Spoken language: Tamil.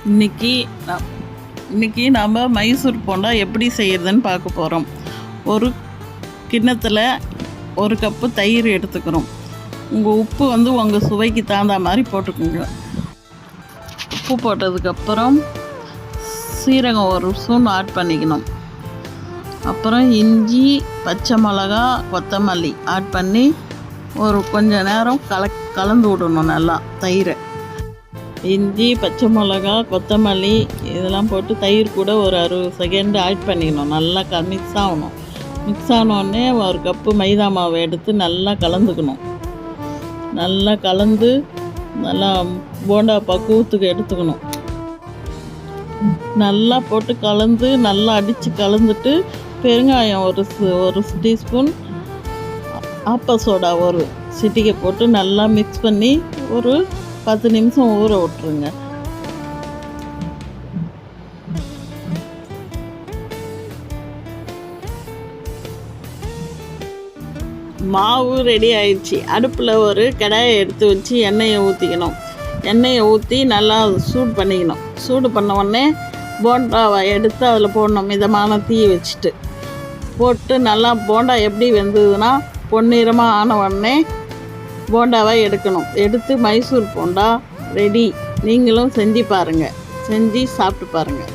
இன்றைக்கி நம்ம மைசூர் போண்டா எப்படி செய்கிறதுன்னு பார்க்க போகிறோம். ஒரு கிண்ணத்தில் 1 கப்பு தயிர் எடுத்துக்கிறோம். உங்கள் உப்பு உங்கள் சுவைக்கு தகுந்த மாதிரி போட்டுக்கோங்க. உப்பு போட்டதுக்கப்புறம் சீரகம் 1 ஸ்பூன் ஆட் பண்ணிக்கணும். அப்புறம் இஞ்சி, பச்சை மிளகா, கொத்தமல்லி ஆட் பண்ணி கொஞ்ச நேரம் கலந்து விடணும். நல்லா தயிரை, இஞ்சி, பச்சை மிளகா, கொத்தமல்லி இதெல்லாம் போட்டு தயிர் கூட ஒரு 60 செகண்ட் ஆட் பண்ணிக்கணும். நல்லா மிக்ஸ் ஆகணும். மிக்ஸ் ஆனோடனே 1 கப்பு மைதா மாவை எடுத்து நல்லா கலந்துக்கணும். நல்லா கலந்து நல்லா போண்டா பக்குவத்துக்கு எடுத்துக்கணும். நல்லா போட்டு கலந்து நல்லா அடித்து கலந்துட்டு பெருங்காயம் 1 டீஸ்பூன், ஆப்ப சோடா 1 சிட்டிகை போட்டு நல்லா மிக்ஸ் பண்ணி ஒரு 10 நிமிஷம் ஊற விட்டுருங்க. மாவு ரெடி ஆயிடுச்சு. அடுப்பில் ஒரு கடாயை எடுத்து வச்சு எண்ணெயை ஊற்றிக்கணும். எண்ணெயை ஊற்றி நல்லா சூடு பண்ணிக்கணும். சூடு பண்ண உடனே போண்டாவை எடுத்து அதில் போடணும். மிதமான தீ வச்சுட்டு போட்டு நல்லா போண்டா எப்படி வெந்ததுன்னா பொன்னிறமாக ஆன உடனே போண்டாவை எடுக்கணும். எடுத்து மைசூர் போண்டா ரெடி. நீங்களும் செஞ்சு பாருங்கள். செஞ்சு சாப்பிட்டு பாருங்கள்.